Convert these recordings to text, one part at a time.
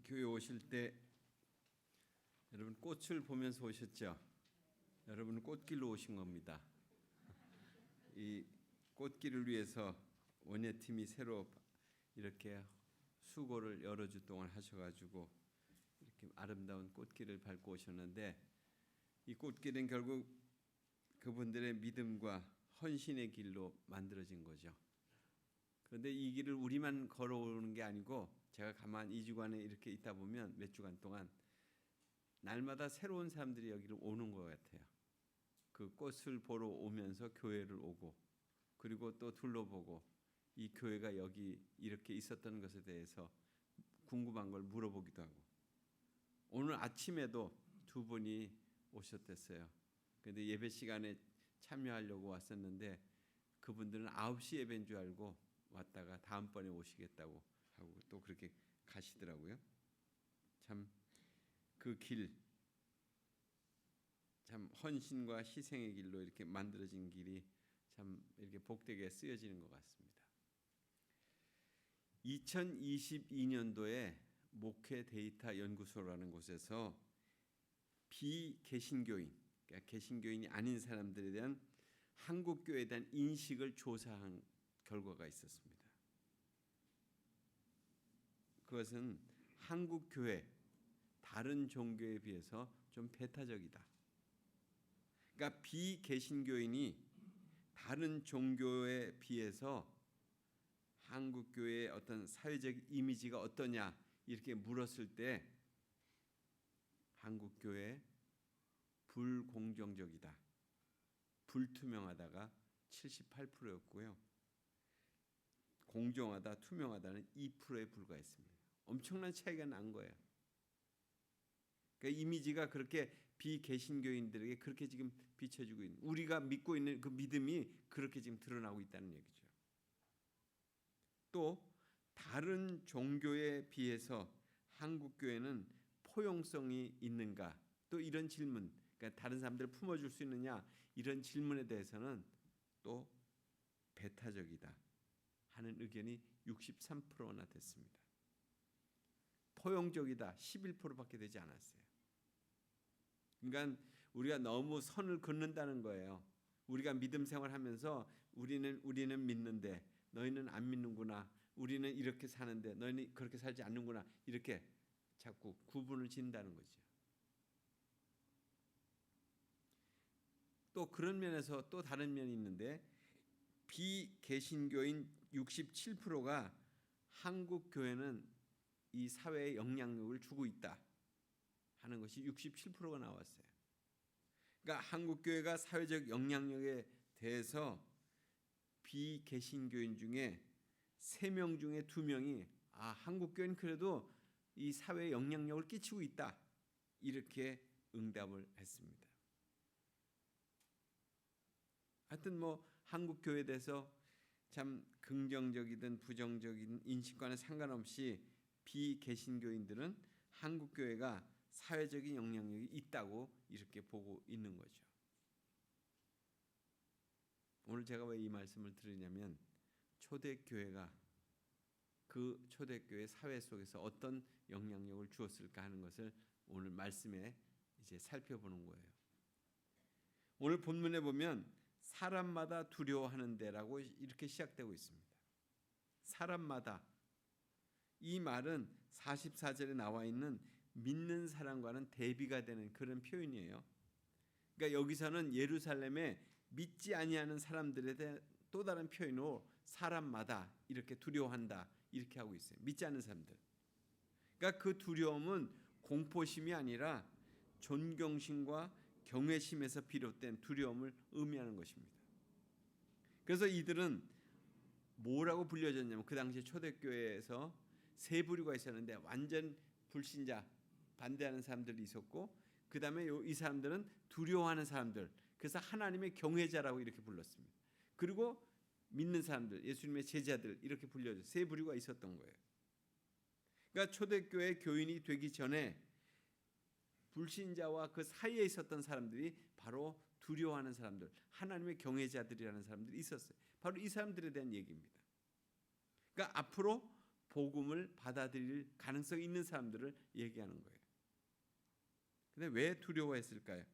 교회 오실 때 여러분 꽃을 보면서 오셨죠? 여러분은 꽃길로 오신 겁니다. 이 꽃길을 위해서 원예팀이 새로 이렇게 수고를 여러 주 동안 하셔가지고 이렇게 아름다운 꽃길을 밟고 오셨는데, 이 꽃길은 결국 그분들의 믿음과 헌신의 길로 만들어진 거죠. 그런데 이 길을 우리만 걸어오는 게 아니고, 제가 가만 2주간에 이렇게 있다 보면 몇 주간 동안 날마다 새로운 사람들이 여기를 오는 것 같아요. 그 꽃을 보러 오면서 교회를 오고, 그리고 또 둘러보고 이 교회가 여기 이렇게 있었던 것에 대해서 궁금한 걸 물어보기도 하고, 오늘 아침에도 두 분이 오셨댔어요. 그런데 예배 시간에 참여하려고 왔었는데 그분들은 9시 예배인 줄 알고 왔다가 다음번에 오시겠다고 하고 또 그렇게 가시더라고요. 참 그 길, 참 헌신과 희생의 길로 이렇게 만들어진 길이 참 이렇게 복되게 쓰여지는 것 같습니다. 2022년도에 목회 데이터 연구소라는 곳에서 비개신교인, 그러니까 개신교인이 아닌 사람들에 대한 한국 교회에 대한 인식을 조사한 결과가 있었습니다. 그것은 한국 교회 다른 종교에 비해서 좀 배타적이다. 그러니까 비개신교인이 다른 종교에 비해서 한국 교회의 어떤 사회적 이미지가 어떠냐 이렇게 물었을 때 한국 교회 불공정적이다, 불투명하다가 78%였고요. 공정하다, 투명하다는 2%에 불과했습니다. 엄청난 차이가 난 거예요. 그러니까 이미지가 그렇게 비개신교인들에게 그렇게 지금 비춰지고 있는, 우리가 믿고 있는 그 믿음이 그렇게 지금 드러나고 있다는 얘기죠. 또 다른 종교에 비해서 한국 교회는 포용성이 있는가? 또 이런 질문, 그러니까 다른 사람들을 품어줄 수 있느냐? 이런 질문에 대해서는 또 배타적이다 하는 의견이 63%나 됐습니다. 포용적이다 11%밖에 되지 않았어요. 그러니까 우리가 너무 선을 긋는다는 거예요. 우리가 믿음 생활하면서 우리는 믿는데 너희는 안 믿는구나. 우리는 이렇게 사는데 너희는 그렇게 살지 않는구나. 이렇게 자꾸 구분을 짓는다는 거죠. 또 그런 면에서 또 다른 면이 있는데, 비개신교인 67%가 한국 교회는 이 사회에 영향력을 주고 있다 하는 것이 67%가 나왔어요. 그러니까 한국 교회가 사회적 영향력에 대해서 비개신교인 중에 3명 중에 2명이 한국 교회는 그래도 이 사회에 영향력을 끼치고 있다 이렇게 응답을 했습니다. 하여튼 한국 교회에 대해서 참 긍정적이든 부정적인 인식과는 상관없이 비개신교인들은 한국 교회가 사회적인 영향력이 있다고 이렇게 보고 있는 거죠. 오늘 제가 왜 이 말씀을 드리냐면, 초대교회가 그 초대교회 사회 속에서 어떤 영향력을 주었을까 하는 것을 오늘 말씀에 이제 살펴보는 거예요. 오늘 본문에 보면 사람마다 두려워하는 데라고 이렇게 시작되고 있습니다. 사람마다, 이 말은 44절에 나와 있는 믿는 사람과는 대비가 되는 그런 표현이에요. 그러니까 여기서는 예루살렘에 믿지 아니하는 사람들에 대한 또 다른 표현으로 사람마다 이렇게 두려워한다 이렇게 하고 있어요. 믿지 않는 사람들. 그러니까 그 두려움은 공포심이 아니라 존경심과 경외심에서 비롯된 두려움을 의미하는 것입니다. 그래서 이들은 뭐라고 불려졌냐면, 그 당시 초대교회에서 세 부류가 있었는데, 완전 불신자 반대하는 사람들이 있었고, 그 다음에 이 사람들은 두려워하는 사람들, 그래서 하나님의 경외자라고 이렇게 불렀습니다. 그리고 믿는 사람들, 예수님의 제자들 이렇게 불려져 세 부류가 있었던 거예요. 그러니까 초대교회 교인이 되기 전에 불신자와 그 사이에 있었던 사람들이 바로 두려워하는 사람들, 하나님의 경외자들이라는 사람들이 있었어요. 바로 이 사람들에 대한 얘기입니다. 그러니까 앞으로 복음을 받아들일 가능성이 있는 사람들을 얘기하는 거예요. 근데 왜 두려워했을까요?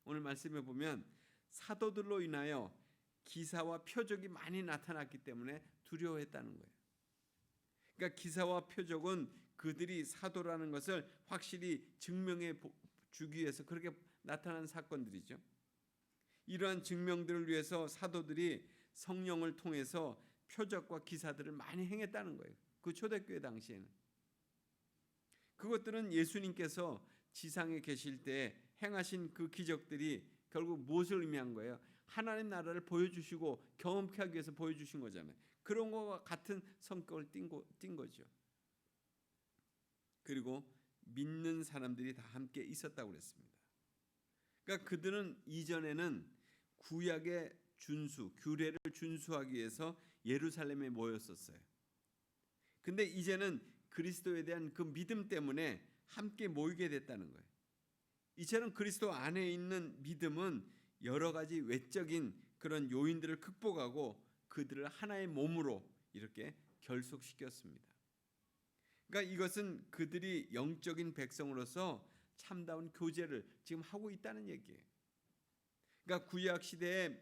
오늘 말씀에 보면 사도들로 인하여 기사와 표적이 많이 나타났기 때문에 두려워했다는 거예요. 그러니까 기사와 표적은 그들이 사도라는 것을 확실히 증명해 주기 위해서 그렇게 나타난 사건들이죠. 이러한 증명들을 위해서 사도들이 성령을 통해서 표적과 기사들을 많이 행했다는 거예요. 그 초대교회 당시에는. 그것들은 예수님께서 지상에 계실 때 행하신 그 기적들이 결국 무엇을 의미한 거예요? 하나님 나라를 보여주시고 경험케 하기 위해서 보여주신 거잖아요. 그런 것과 같은 성격을 띈 거죠. 그리고 믿는 사람들이 다 함께 있었다고 그랬습니다. 그러니까 그들은 이전에는 구약의 규례를 준수하기 위해서 예루살렘에 모였었어요. 근데 이제는 그리스도에 대한 그 믿음 때문에 함께 모이게 됐다는 거예요. 이처럼 그리스도 안에 있는 믿음은 여러 가지 외적인 그런 요인들을 극복하고 그들을 하나의 몸으로 이렇게 결속시켰습니다. 그러니까 이것은 그들이 영적인 백성으로서 참다운 교제를 지금 하고 있다는 얘기예요. 그러니까 구약 시대에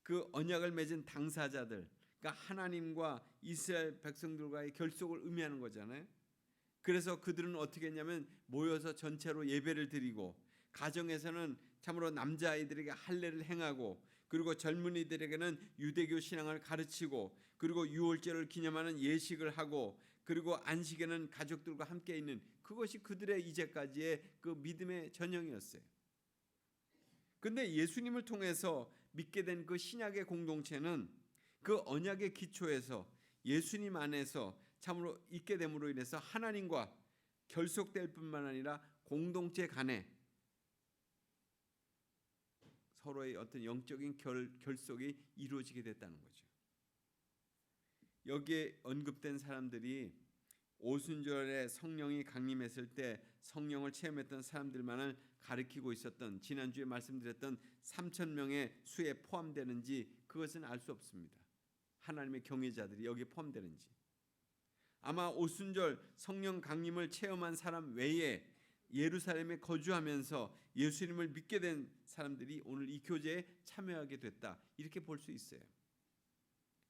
그 언약을 맺은 당사자들, 그러니까 하나님과 이스라엘 백성들과의 결속을 의미하는 거잖아요. 그래서 그들은 어떻게 했냐면 모여서 전체로 예배를 드리고 가정에서는 참으로 남자아이들에게 할례를 행하고 그리고 젊은이들에게는 유대교 신앙을 가르치고 그리고 유월절을 기념하는 예식을 하고 그리고 안식에는 가족들과 함께 있는 그것이 그들의 이제까지의 그 믿음의 전형이었어요. 그런데 예수님을 통해서 믿게 된 그 신약의 공동체는 그 언약의 기초에서 예수님 안에서 참으로 있게 됨으로 인해서 하나님과 결속될 뿐만 아니라 공동체 간에 서로의 어떤 영적인 결속이 이루어지게 됐다는 거죠. 여기에 언급된 사람들이 오순절에 성령이 강림했을 때 성령을 체험했던 사람들만을 가리키고 있었던 지난주에 말씀드렸던 3,000명의 수에 포함되는지 그것은 알 수 없습니다. 하나님의 경외자들이 여기에 포함되는지. 아마 오순절 성령 강림을 체험한 사람 외에 예루살렘에 거주하면서 예수님을 믿게 된 사람들이 오늘 이 교제에 참여하게 됐다. 이렇게 볼 수 있어요.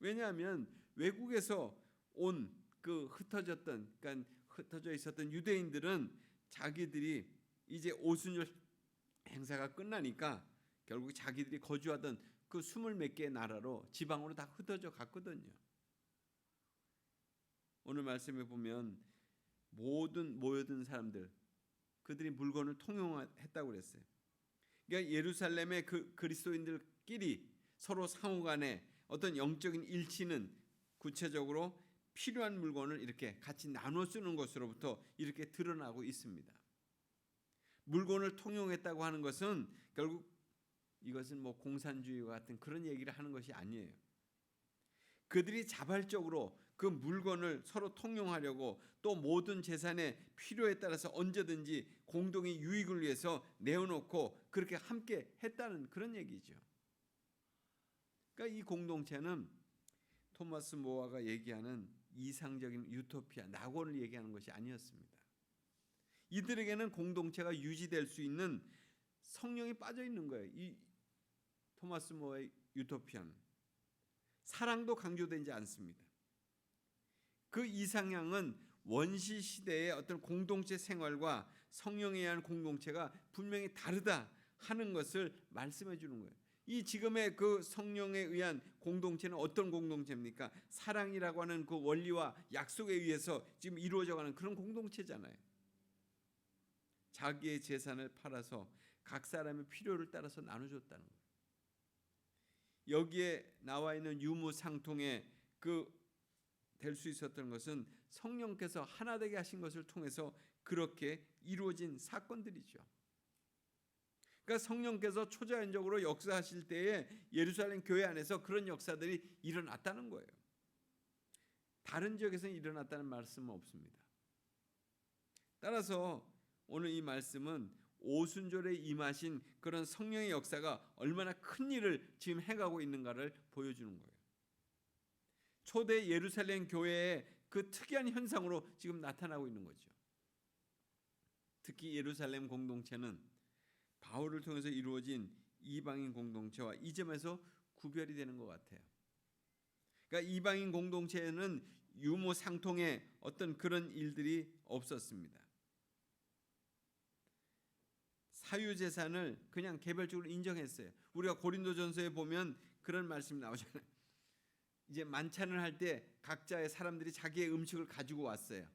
왜냐하면 외국에서 온 그 흩어져 있었던 유대인들은 자기들이 이제 오순절 행사가 끝나니까 결국 자기들이 거주하던 그 20몇 개의 나라로 지방으로 다 흩어져 갔거든요. 오늘 말씀에 보면 모든 모여든 사람들 그들이 물건을 통용했다고 그랬어요. 그러니까 예루살렘의 그 그리스도인들끼리 서로 상호간에 어떤 영적인 일치는 구체적으로 필요한 물건을 이렇게 같이 나눠 쓰는 것으로부터 이렇게 드러나고 있습니다. 물건을 통용했다고 하는 것은 결국 이것은 뭐 공산주의와 같은 그런 얘기를 하는 것이 아니에요. 그들이 자발적으로 그 물건을 서로 통용하려고 또 모든 재산의 필요에 따라서 언제든지 공동의 유익을 위해서 내어놓고 그렇게 함께 했다는 그런 얘기죠. 그러니까 이 공동체는 토마스 모아가 얘기하는 이상적인 유토피아, 낙원을 얘기하는 것이 아니었습니다. 이들에게는 공동체가 유지될 수 있는 성령이 빠져 있는 거예요. 이 토마스 모아의 유토피아는 사랑도 강조되지 않습니다. 그 이상향은 원시 시대의 어떤 공동체 생활과 성령에 의한 공동체가 분명히 다르다 하는 것을 말씀해 주는 거예요. 이 지금의 그 성령에 의한 공동체는 어떤 공동체입니까? 사랑이라고 하는 그 원리와 약속에 의해서 지금 이루어져가는 그런 공동체잖아요. 자기의 재산을 팔아서 각 사람의 필요를 따라서 나눠줬다는 거예요. 여기에 나와 있는 유무상통에 될 수 있었던 것은 성령께서 하나 되게 하신 것을 통해서 그렇게 이루어진 사건들이죠. 그러니까 성령께서 초자연적으로 역사하실 때에 예루살렘 교회 안에서 그런 역사들이 일어났다는 거예요. 다른 지역에서는 일어났다는 말씀은 없습니다. 따라서 오늘 이 말씀은 오순절에 임하신 그런 성령의 역사가 얼마나 큰 일을 지금 해가고 있는가를 보여주는 거예요. 초대 예루살렘 교회의 그 특이한 현상으로 지금 나타나고 있는 거죠. 특히 예루살렘 공동체는 바울을 통해서 이루어진 이방인 공동체와 이 점에서 구별이 되는 것 같아요. 그러니까 이방인 공동체에는 유무상통의 어떤 그런 일들이 없었습니다. 사유재산을 그냥 개별적으로 인정했어요. 우리가 고린도전서에 보면 그런 말씀이 나오잖아요. 이제 만찬을 할 때 각자의 사람들이 자기의 음식을 가지고 왔어요.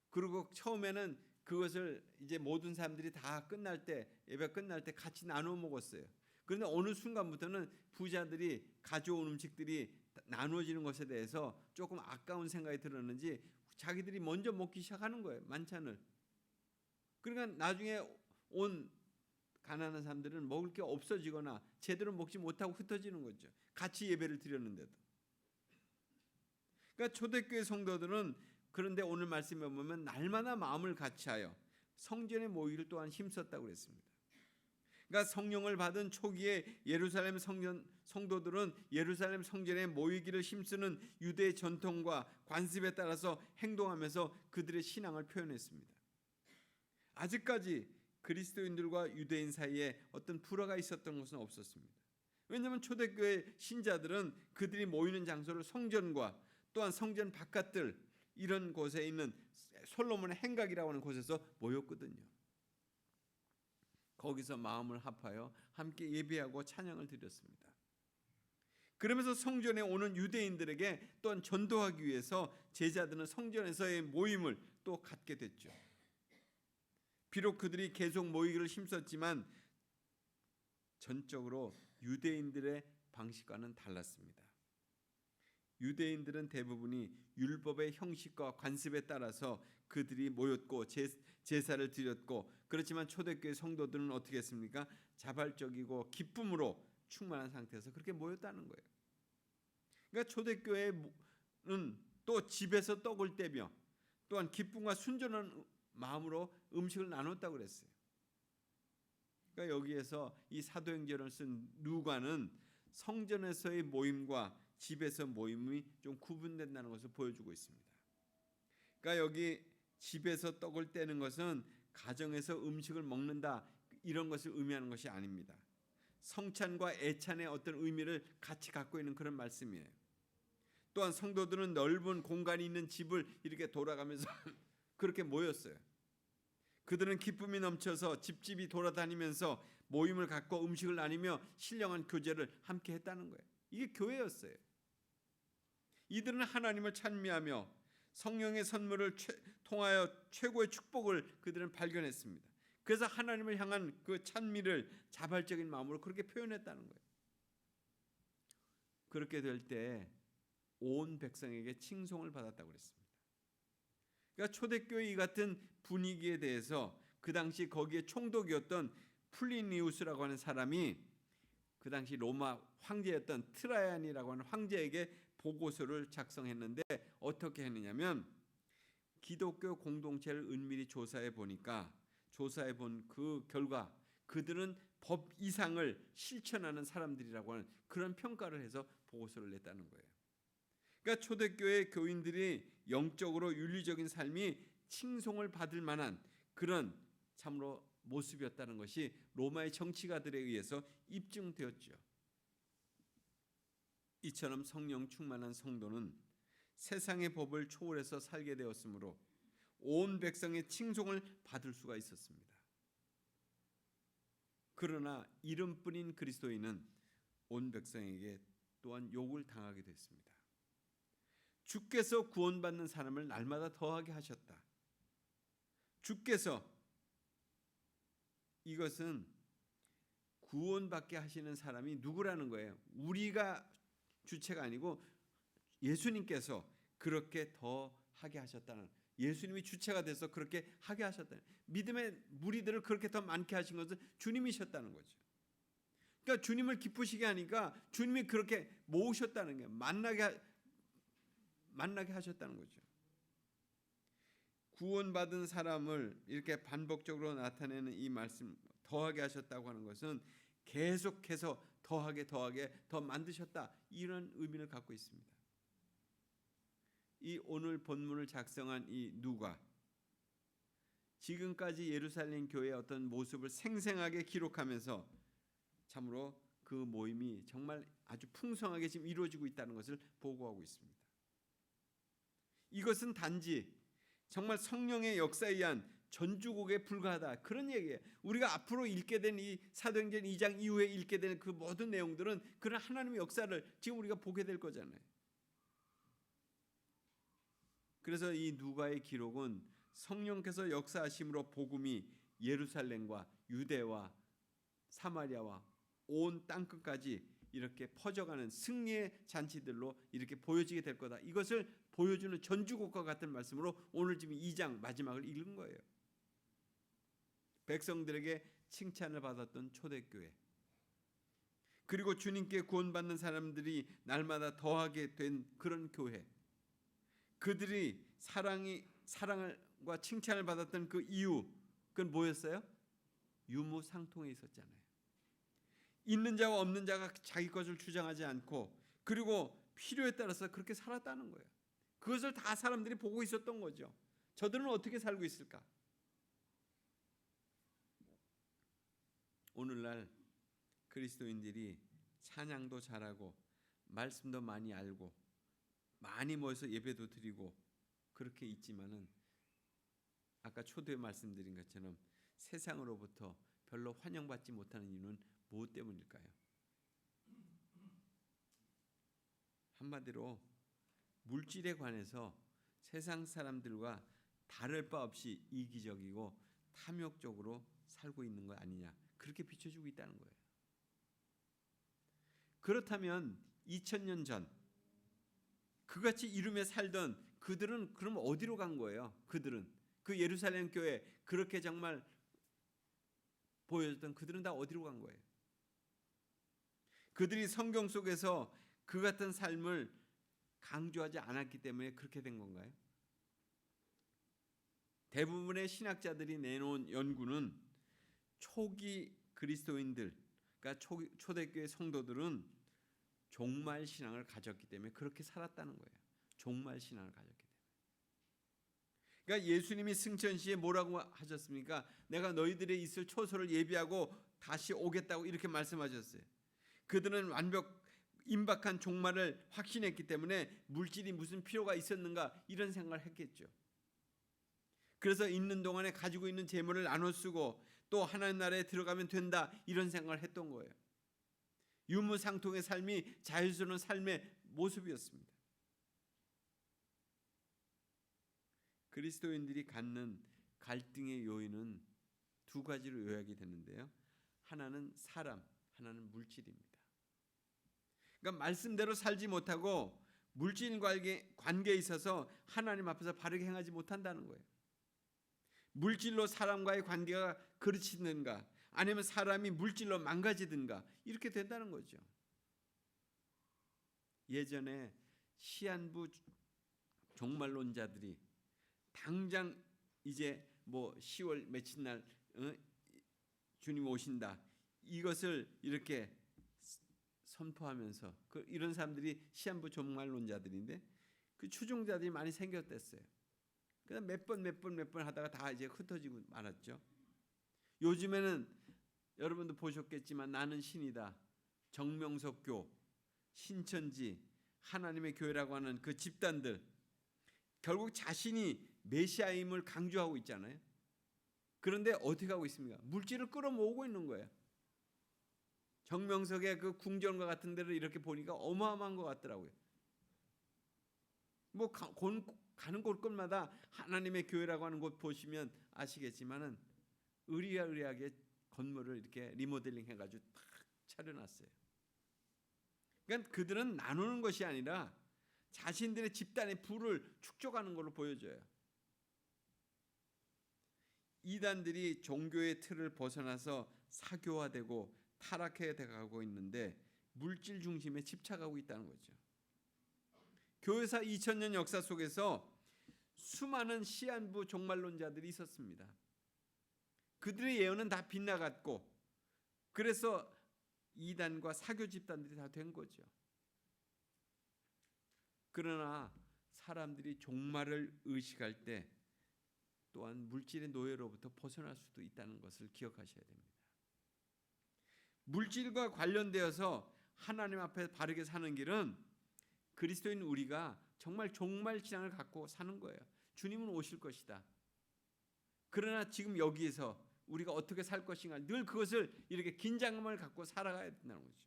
그리고 처음에는 그것을 이제 모든 사람들이 다 끝날 때, 예배 끝날 때 같이 나눠 먹었어요. 그런데 어느 순간부터는 부자들이 가져온 음식들이 나누어지는 것에 대해서 조금 아까운 생각이 들었는지 자기들이 먼저 먹기 시작하는 거예요. 만찬을. 그러니까 나중에 온 가난한 사람들은 먹을 게 없어지거나 제대로 먹지 못하고 흩어지는 거죠. 같이 예배를 드렸는데도. 그러니까 초대교회 성도들은 그런데 오늘 말씀에 보면 날마다 마음을 같이하여 성전에 모이기를 또한 힘썼다고 그랬습니다. 그러니까 성령을 받은 초기에 예루살렘 성도들은 예루살렘 성전에 모이기를 힘쓰는 유대의 전통과 관습에 따라서 행동하면서 그들의 신앙을 표현했습니다. 아직까지 그리스도인들과 유대인 사이에 어떤 불화가 있었던 것은 없었습니다. 왜냐하면 초대교회 신자들은 그들이 모이는 장소를 성전과 또한 성전 바깥들 이런 곳에 있는 솔로몬의 행각이라고 하는 곳에서 모였거든요. 거기서 마음을 합하여 함께 예배하고 찬양을 드렸습니다. 그러면서 성전에 오는 유대인들에게 또한 전도하기 위해서 제자들은 성전에서의 모임을 또 갖게 됐죠. 비록 그들이 계속 모이기를 힘썼지만 전적으로 유대인들의 방식과는 달랐습니다. 유대인들은 대부분이 율법의 형식과 관습에 따라서 그들이 모였고 제사를 드렸고, 그렇지만 초대교회 성도들은 어떻게 했습니까? 자발적이고 기쁨으로 충만한 상태에서 그렇게 모였다는 거예요. 그러니까 초대교회는 또 집에서 떡을 떼며 또한 기쁨과 순전한 마음으로 음식을 나눴다고 그랬어요. 그러니까 여기에서 이 사도행전을 쓴 누가는 성전에서의 모임과 집에서 모임이 좀 구분된다는 것을 보여주고 있습니다. 그러니까 여기 집에서 떡을 떼는 것은 가정에서 음식을 먹는다 이런 것을 의미하는 것이 아닙니다. 성찬과 애찬의 어떤 의미를 같이 갖고 있는 그런 말씀이에요. 또한 성도들은 넓은 공간이 있는 집을 이렇게 돌아가면서 그렇게 모였어요. 그들은 기쁨이 넘쳐서 집집이 돌아다니면서 모임을 갖고 음식을 나누며 신령한 교제를 함께 했다는 거예요. 이게 교회였어요. 이들은 하나님을 찬미하며 성령의 선물을 통하여 최고의 축복을 그들은 발견했습니다. 그래서 하나님을 향한 그 찬미를 자발적인 마음으로 그렇게 표현했다는 거예요. 그렇게 될 때 온 백성에게 칭송을 받았다고 그랬습니다. 그러니까 초대교회 이 같은 분위기에 대해서 그 당시 거기에 총독이었던 플리니우스라고 하는 사람이 그 당시 로마 황제였던 트라이안이라고 하는 황제에게 보고서를 작성했는데 어떻게 했느냐면 기독교 공동체를 은밀히 조사해 보니까 조사해 본 그 결과 그들은 법 이상을 실천하는 사람들이라고 하는 그런 평가를 해서 보고서를 냈다는 거예요. 그러니까 초대교회 교인들이 영적으로 윤리적인 삶이 칭송을 받을 만한 그런 참으로 모습이었다는 것이 로마의 정치가들에 의해서 입증되었죠. 이처럼 성령 충만한 성도는 세상의 법을 초월해서 살게 되었으므로 온 백성의 칭송을 받을 수가 있었습니다. 그러나 이름뿐인 그리스도인은 온 백성에게 또한 욕을 당하게 됐습니다. 주께서 구원받는 사람을 날마다 더하게 하셨다. 주께서, 이것은 구원받게 하시는 사람이 누구라는 거예요. 우리가 주체가 아니고 예수님께서 그렇게 더 하게 하셨다는, 예수님이 주체가 돼서 그렇게 하게 하셨다는, 믿음의 무리들을 그렇게 더 많게 하신 것은 주님이셨다는 거죠. 그러니까 주님을 기쁘시게 하니까 주님이 그렇게 모으셨다는 게 만나게 하셨다는 거죠. 구원받은 사람을 이렇게 반복적으로 나타내는 이 말씀, 더하게 하셨다고 하는 것은 계속해서 더하게 더 만드셨다, 이런 의미를 갖고 있습니다. 이 오늘 본문을 작성한 이 누가 지금까지 예루살렘 교회의 어떤 모습을 생생하게 기록하면서 참으로 그 모임이 정말 아주 풍성하게 지금 이루어지고 있다는 것을 보고하고 있습니다. 이것은 단지 정말 성령의 역사에 의한 전주곡에 불과하다, 그런 얘기예요. 우리가 앞으로 읽게 된 이 사도행전 2장 이후에 읽게 될 그 모든 내용들은 그런 하나님의 역사를 지금 우리가 보게 될 거잖아요. 그래서 이 누가의 기록은 성령께서 역사하심으로 복음이 예루살렘과 유대와 사마리아와 온 땅끝까지 이렇게 퍼져가는 승리의 잔치들로 이렇게 보여지게 될 거다, 이것을 보여주는 전주곡과 같은 말씀으로 오늘 지금 2장 마지막을 읽은 거예요. 백성들에게 칭찬을 받았던 초대교회, 그리고 주님께 구원받는 사람들이 날마다 더하게 된 그런 교회, 그들이 사랑과 칭찬을 받았던 그 이유, 그건 뭐였어요? 유무상통에 있었잖아요. 있는 자와 없는 자가 자기 것을 주장하지 않고, 그리고 필요에 따라서 그렇게 살았다는 거예요. 그것을 다 사람들이 보고 있었던 거죠. 저들은 어떻게 살고 있을까? 오늘날 그리스도인들이 찬양도 잘하고 말씀도 많이 알고 많이 모여서 예배도 드리고 그렇게 있지만은 아까 초두에 말씀드린 것처럼 세상으로부터 별로 환영받지 못하는 이유는 무엇 때문일까요? 한마디로 물질에 관해서 세상 사람들과 다를 바 없이 이기적이고 탐욕적으로 살고 있는 거 아니냐, 그렇게 비춰주고 있다는 거예요. 그렇다면 2000년 전 그같이 이루며 살던 그들은 그럼 어디로 간 거예요? 그들은 그 예루살렘 교회 그렇게 정말 보여줬던 그들은 다 어디로 간 거예요? 그들이 성경 속에서 그 같은 삶을 강조하지 않았기 때문에 그렇게 된 건가요? 대부분의 신학자들이 내놓은 연구는 초기 그리스도인들, 그러니까 초대교회 성도들은 종말 신앙을 가졌기 때문에 그렇게 살았다는 거예요. 종말 신앙을 가졌기 때문에. 그러니까 예수님이 승천시에 뭐라고 하셨습니까? 내가 너희들의 있을 초소를 예비하고 다시 오겠다고 이렇게 말씀하셨어요. 그들은 임박한 종말을 확신했기 때문에 물질이 무슨 필요가 있었는가 이런 생각을 했겠죠. 그래서 있는 동안에 가지고 있는 재물을 나눠 쓰고 또 하나님 나라에 들어가면 된다, 이런 생각을 했던 거예요. 유무상통의 삶이 자유스러운 삶의 모습이었습니다. 그리스도인들이 갖는 갈등의 요인은 두 가지로 요약이 되는데요. 하나는 사람, 하나는 물질입니다. 그러니까 말씀대로 살지 못하고 물질 관계에 있어서 하나님 앞에서 바르게 행하지 못한다는 거예요. 물질로 사람과의 관계가 그르치든가 아니면 사람이 물질로 망가지든가 이렇게 된다는 거죠. 예전에 시한부 종말론자들이 당장 이제 10월 며칠 날 주님 오신다, 이것을 이렇게 선포하면서 이런 사람들이 시한부 종말론자들인데 그 추종자들이 많이 생겼댔어요. 그다음 몇 번 하다가 다 이제 흩어지고 말았죠. 요즘에는 여러분도 보셨겠지만 나는 신이다, 정명석교, 신천지, 하나님의 교회라고 하는 그 집단들, 결국 자신이 메시아임을 강조하고 있잖아요. 그런데 어떻게 하고 있습니까? 물질을 끌어모으고 있는 거예요. 정명석의 그 궁전과 같은 데를 이렇게 보니까 어마어마한 것 같더라고요. 가는 곳곳마다 하나님의 교회라고 하는 곳 보시면 아시겠지만은 의리하게 건물을 이렇게 리모델링 해가지고 탁 차려놨어요. 그러니까 그들은 나누는 것이 아니라 자신들의 집단의 부를 축적하는 걸로 보여져요. 이단들이 종교의 틀을 벗어나서 사교화되고 타락해 가고 있는데 물질 중심에 집착하고 있다는 거죠. 교회사 2000년 역사 속에서 수많은 시한부 종말론자들이 있었습니다. 그들의 예언은 다 빗나갔고 그래서 이단과 사교 집단들이 다 된 거죠. 그러나 사람들이 종말을 의식할 때 또한 물질의 노예로부터 벗어날 수도 있다는 것을 기억하셔야 됩니다. 물질과 관련되어서 하나님 앞에 바르게 사는 길은 그리스도인 우리가 정말 종말 신앙을 갖고 사는 거예요. 주님은 오실 것이다. 그러나 지금 여기에서 우리가 어떻게 살 것인가 늘 그것을 이렇게 긴장감을 갖고 살아가야 된다는 거죠.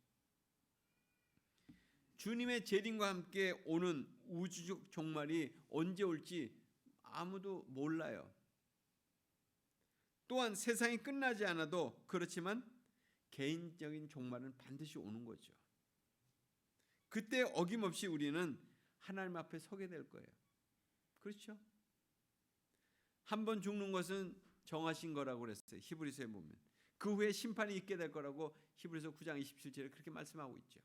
주님의 재림과 함께 오는 우주적 종말이 언제 올지 아무도 몰라요. 또한 세상이 끝나지 않아도 그렇지만 개인적인 종말은 반드시 오는 거죠. 그때 어김없이 우리는 하나님 앞에 서게 될 거예요. 그렇죠? 한 번 죽는 것은 정하신 거라고 그랬어요. 히브리서에 보면. 그 후에 심판이 있게 될 거라고 히브리서 9장 27절에 그렇게 말씀하고 있죠.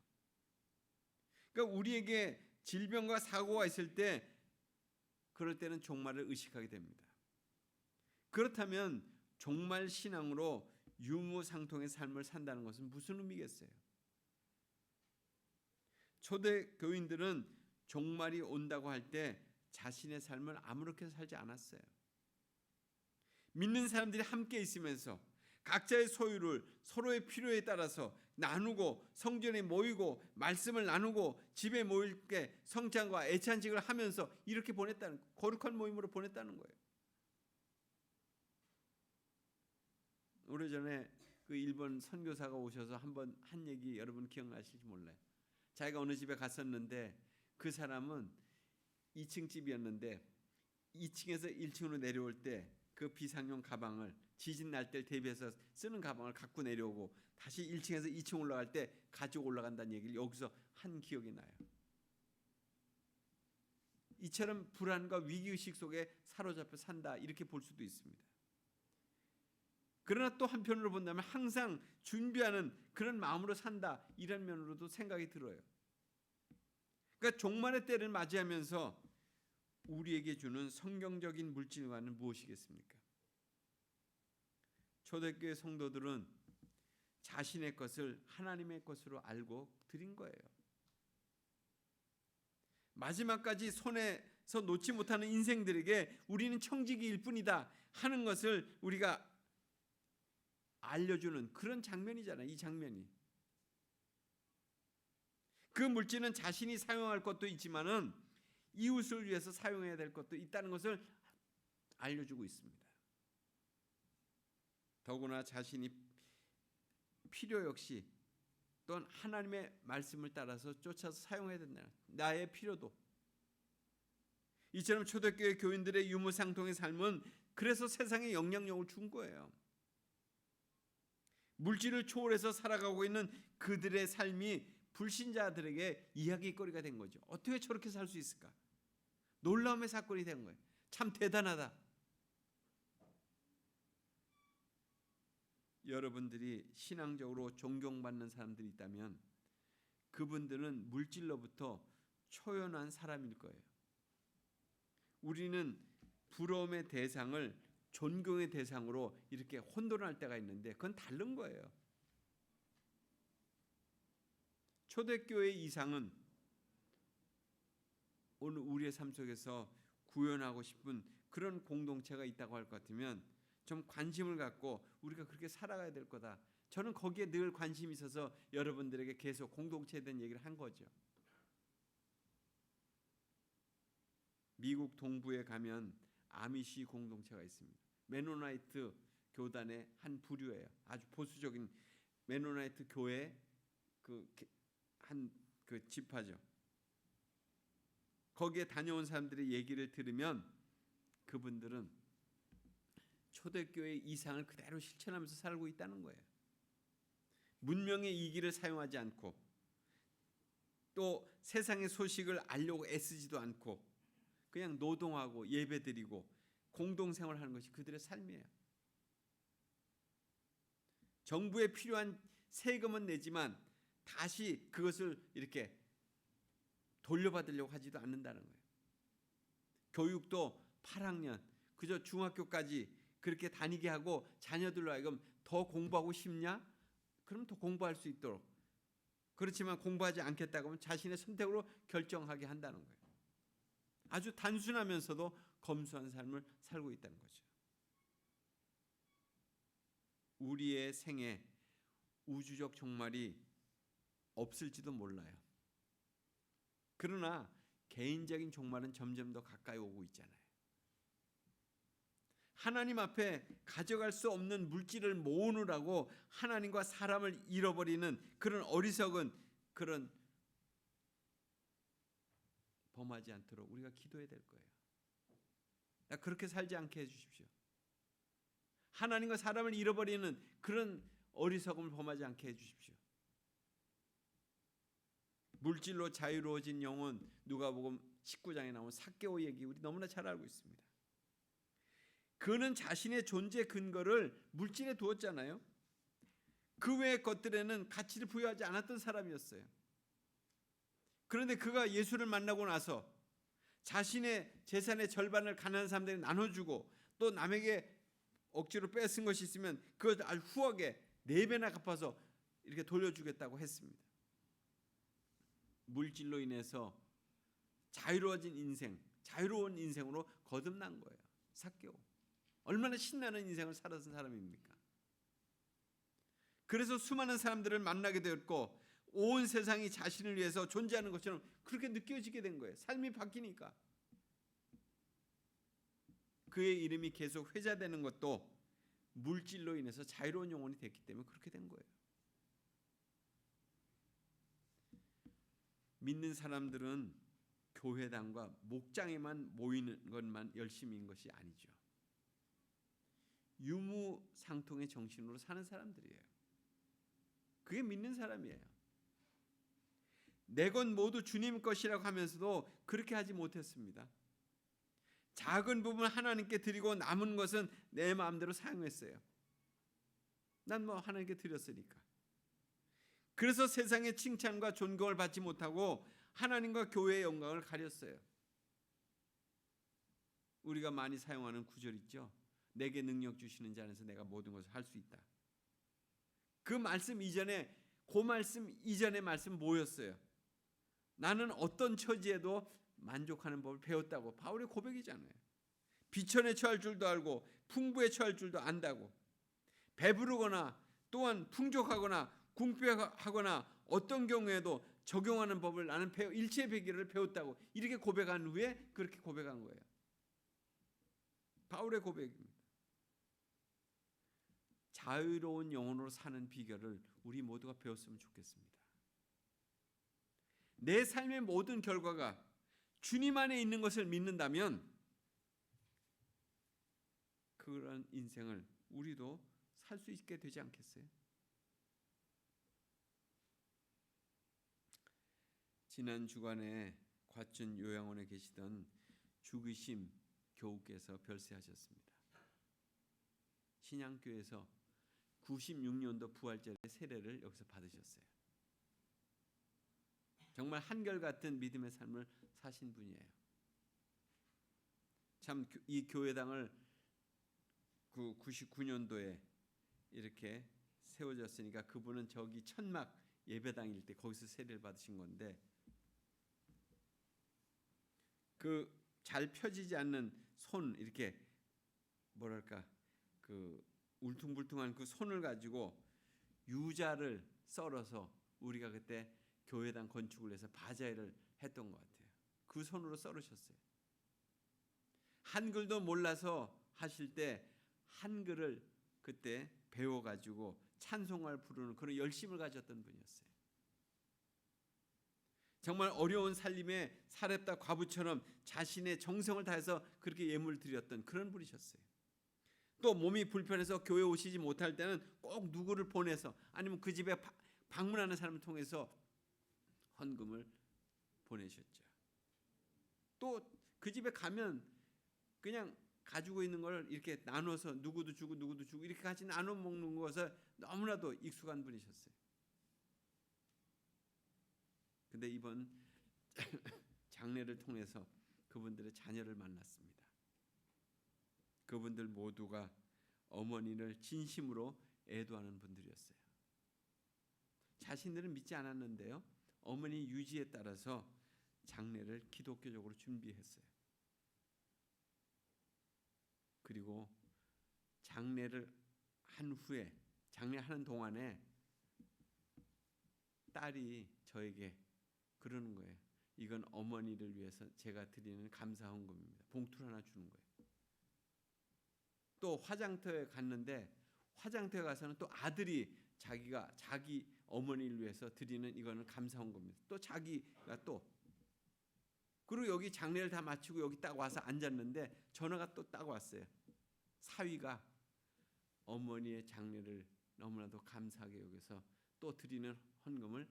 그러니까 우리에게 질병과 사고가 있을 때 그럴 때는 종말을 의식하게 됩니다. 그렇다면 종말 신앙으로 유무상통의 삶을 산다는 것은 무슨 의미겠어요? 초대 교인들은 종말이 온다고 할 때 자신의 삶을 아무렇게 살지 않았어요. 믿는 사람들이 함께 있으면서 각자의 소유를 서로의 필요에 따라서 나누고 성전에 모이고 말씀을 나누고 집에 모일 때 성찬과 애찬식을 하면서 이렇게 보냈다는 거룩한 모임으로 보냈다는 거예요. 오래전에 그 일본 선교사가 오셔서 한번 한 얘기 여러분 기억나실지 몰라요. 자기가 어느 집에 갔었는데 그 사람은 2층 집이었는데 2층에서 1층으로 내려올 때 그 비상용 가방을 지진 날 때 대비해서 쓰는 가방을 갖고 내려오고 다시 1층에서 2층 올라갈 때 가지고 올라간다는 얘기를 여기서 한 기억이 나요. 이처럼 불안과 위기의식 속에 사로잡혀 산다 이렇게 볼 수도 있습니다. 그러나 또 한편으로 본다면 항상 준비하는 그런 마음으로 산다 이런 면으로도 생각이 들어요. 그러니까 종말의 때를 맞이하면서 우리에게 주는 성경적인 물질과는 무엇이겠습니까? 초대교회 성도들은 자신의 것을 하나님의 것으로 알고 드린 거예요. 마지막까지 손에서 놓지 못하는 인생들에게 우리는 청지기일 뿐이다 하는 것을 우리가 알려주는 그런 장면이잖아요. 이 장면이. 그 물질은 자신이 사용할 것도 있지만은 이웃을 위해서 사용해야 될 것도 있다는 것을 알려주고 있습니다. 더구나 자신이 필요 역시 또한 하나님의 말씀을 따라서 쫓아서 사용해야 된다. 나의 필요도. 이처럼 초대교회 교인들의 유무상통의 삶은 그래서 세상에 영향력을 준 거예요. 물질을 초월해서 살아가고 있는 그들의 삶이 불신자들에게 이야기거리가 된 거죠. 어떻게 저렇게 살 수 있을까? 놀라움의 사건이 된 거예요. 참 대단하다. 여러분들이 신앙적으로 존경받는 사람들이 있다면 그분들은 물질로부터 초연한 사람일 거예요. 우리는 부러움의 대상을 존경의 대상으로 이렇게 혼돈할 때가 있는데 그건 다른 거예요. 초대교회의 이상은 오늘 우리의 삶 속에서 구현하고 싶은 그런 공동체가 있다고 할 것 같으면 좀 관심을 갖고 우리가 그렇게 살아가야 될 거다. 저는 거기에 늘 관심이 있어서 여러분들에게 계속 공동체에 대한 얘기를 한 거죠. 미국 동부에 가면 아미시 공동체가 있습니다. 메노나이트 교단의 한 부류예요. 아주 보수적인 메노나이트 교회 한 지파죠. 거기에 다녀온 사람들의 얘기를 들으면 그분들은 초대교회의 이상을 그대로 실천하면서 살고 있다는 거예요. 문명의 이기를 사용하지 않고 또 세상의 소식을 알려고 애쓰지도 않고 그냥 노동하고 예배드리고 공동생활하는 것이 그들의 삶이에요. 정부에 필요한 세금은 내지만 다시 그것을 이렇게 돌려받으려고 하지도 않는다는 거예요. 교육도 8학년 그저 중학교까지 그렇게 다니게 하고 자녀들로 하여금 더 공부하고 싶냐? 그럼 더 공부할 수 있도록. 그렇지만 공부하지 않겠다고 하면 자신의 선택으로 결정하게 한다는 거예요. 아주 단순하면서도 검소한 삶을 살고 있다는 거죠. 우리의 생에 우주적 종말이 없을지도 몰라요. 그러나 개인적인 종말은 점점 더 가까이 오고 있잖아요. 하나님 앞에 가져갈 수 없는 물질을 모으느라고 하나님과 사람을 잃어버리는 그런 어리석은 그런 범하지 않도록 우리가 기도해야 될 거예요. 그렇게 살지 않게 해주십시오. 하나님과 사람을 잃어버리는 그런 어리석음을 범하지 않게 해주십시오. 물질로 자유로워진 영혼, 누가복음 19장에 나온 삭개오 얘기 우리 너무나 잘 알고 있습니다. 그는 자신의 존재 근거를 물질에 두었잖아요. 그 외의 것들에는 가치를 부여하지 않았던 사람이었어요. 그런데 그가 예수를 만나고 나서 자신의 재산의 절반을 가난한 사람들에게 나눠주고 또 남에게 억지로 뺏은 것이 있으면 그걸 아주 후하게 4배나 갚아서 이렇게 돌려주겠다고 했습니다. 물질로 인해서 자유로워진 인생, 자유로운 인생으로 거듭난 거예요. 삭개오. 얼마나 신나는 인생을 살았던 사람입니까? 그래서 수많은 사람들을 만나게 되었고 온 세상이 자신을 위해서 존재하는 것처럼 그렇게 느껴지게 된 거예요. 삶이 바뀌니까. 그의 이름이 계속 회자되는 것도 물질로 인해서 자유로운 영혼이 됐기 때문에 그렇게 된 거예요. 믿는 사람들은 교회당과 목장에만 모이는 것만 열심인 것이 아니죠. 유무상통의 정신으로 사는 사람들이에요. 그게 믿는 사람이에요. 내 것 모두 주님 것이라고 하면서도 그렇게 하지 못했습니다. 작은 부분 하나님께 드리고 남은 것은 내 마음대로 사용했어요. 난 뭐 하나님께 드렸으니까. 그래서 세상의 칭찬과 존경을 받지 못하고 하나님과 교회의 영광을 가렸어요. 우리가 많이 사용하는 구절 있죠. 내게 능력 주시는 자 안에서 내가 모든 것을 할 수 있다. 그 말씀 이전에 그 말씀 이전의 말씀 뭐였어요? 나는 어떤 처지에도 만족하는 법을 배웠다고 바울의 고백이잖아요. 비천에 처할 줄도 알고 풍부에 처할 줄도 안다고. 배부르거나 또한 풍족하거나 궁핍하거나 어떤 경우에도 적용하는 법을 나는 일체배기를 배웠다고 이렇게 고백한 후에 그렇게 고백한 거예요. 바울의 고백입니다. 자유로운 영혼으로 사는 비결을 우리 모두가 배웠으면 좋겠습니다. 내 삶의 모든 결과가 주님 안에 있는 것을 믿는다면 그런 인생을 우리도 살 수 있게 되지 않겠어요? 지난 주간에 과천 요양원에 계시던 주기심 교우께서 별세하셨습니다. 신양교에서 96년도 부활절의 세례를 여기서 받으셨어요. 정말 한결같은 믿음의 삶을 사신 분이에요. 참 이 교회당을 그 99년도에 이렇게 세워졌으니까 그분은 저기 천막 예배당일 때 거기서 세례를 받으신 건데 그 잘 펴지지 않는 손 이렇게 뭐랄까 그 울퉁불퉁한 그 손을 가지고 유자를 썰어서 우리가 그때 교회당 건축을 해서 바자회를 했던 것 같아요. 그 손으로 썰으셨어요. 한글도 몰라서 하실 때 한글을 그때 배워가지고 찬송가를 부르는 그런 열심을 가졌던 분이었어요. 정말 어려운 살림에 사렙다 과부처럼 자신의 정성을 다해서 그렇게 예물을 드렸던 그런 분이셨어요. 또 몸이 불편해서 교회 오시지 못할 때는 꼭 누구를 보내서 아니면 그 집에 방문하는 사람을 통해서 헌금을 보내셨죠. 또 그 집에 가면 그냥 가지고 있는 걸 이렇게 나눠서 누구도 주고 누구도 주고 이렇게 같이 나눠 먹는 것에 너무나도 익숙한 분이셨어요. 근데 이번 장례를 통해서 그분들의 자녀를 만났습니다. 그분들 모두가 어머니를 진심으로 애도하는 분들이었어요. 자신들은 믿지 않았는데요. 어머니 유지에 따라서 장례를 기독교적으로 준비했어요. 그리고 장례를 한 후에 장례하는 동안에 딸이 저에게 그러는 거예요. 이건 어머니를 위해서 제가 드리는 감사 헌금입니다. 봉투를 하나 주는 거예요. 또 화장터에 갔는데 화장터에 가서는 또 아들이 자기 어머니를 위해서 드리는 이거는 감사 헌금입니다. 또 자기가 또 그리고 여기 장례를 다 마치고 여기 딱 와서 앉았는데 전화가 또 딱 왔어요. 사위가 어머니의 장례를 너무나도 감사하게 여겨서 또 드리는 헌금을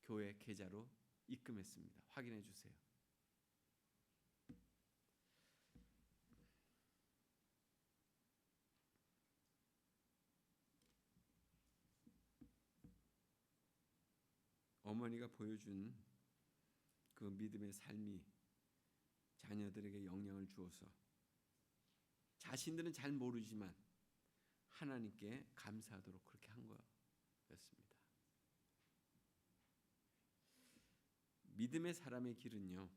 교회 계좌로 입금했습니다. 확인해 주세요. 어머니가 보여준 그 믿음의 삶이 자녀들에게 영향을 주어서 자신들은 잘 모르지만 하나님께 감사하도록 그렇게 한 거였습니다. 믿음의 사람의 길은요,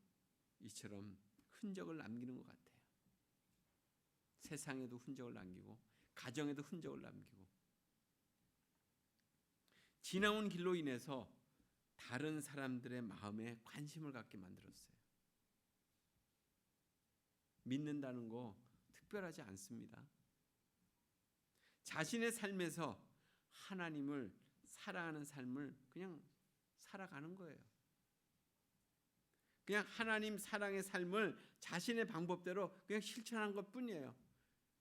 이처럼 흔적을 남기는 것 같아요. 세상에도 흔적을 남기고 가정에도 흔적을 남기고 지나온 길로 인해서 다른 사람들의 마음에 관심을 갖게 만들었어요. 믿는다는 거 특별하지 않습니다. 자신의 삶에서 하나님을 사랑하는 삶을 그냥 살아가는 거예요. 그냥 하나님 사랑의 삶을 자신의 방법대로 그냥 실천한 것뿐이에요.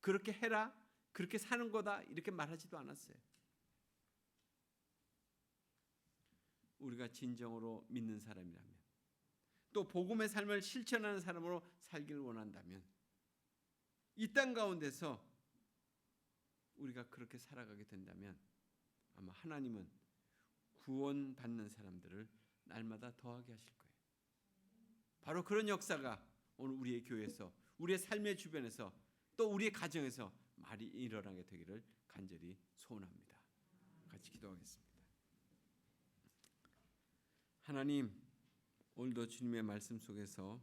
그렇게 해라, 그렇게 사는 거다 이렇게 말하지도 않았어요. 우리가 진정으로 믿는 사람이라면 또 복음의 삶을 실천하는 사람으로 살기를 원한다면 이 땅 가운데서 우리가 그렇게 살아가게 된다면 아마 하나님은 구원받는 사람들을 날마다 더하게 하실 거예요. 바로 그런 역사가 오늘 우리의 교회에서 우리의 삶의 주변에서 또 우리의 가정에서 많이 일어나게 되기를 간절히 소원합니다. 같이 기도하겠습니다. 하나님, 오늘도 주님의 말씀 속에서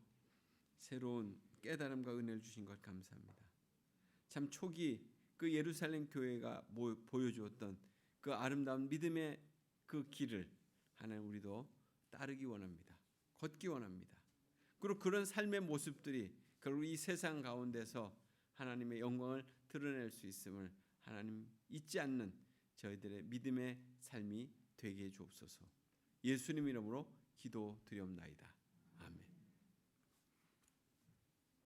새로운 깨달음과 은혜를 주신 것 감사합니다. 참 초기 그 예루살렘 교회가 보여주었던 그 아름다운 믿음의 그 길을 하나님 우리도 따르기 원합니다. 걷기 원합니다. 그리고 그런 삶의 모습들이 결국 이 세상 가운데서 하나님의 영광을 드러낼 수 있음을 하나님 잊지 않는 저희들의 믿음의 삶이 되게 해 주옵소서. 예수님 이름으로 기도드리옵나이다.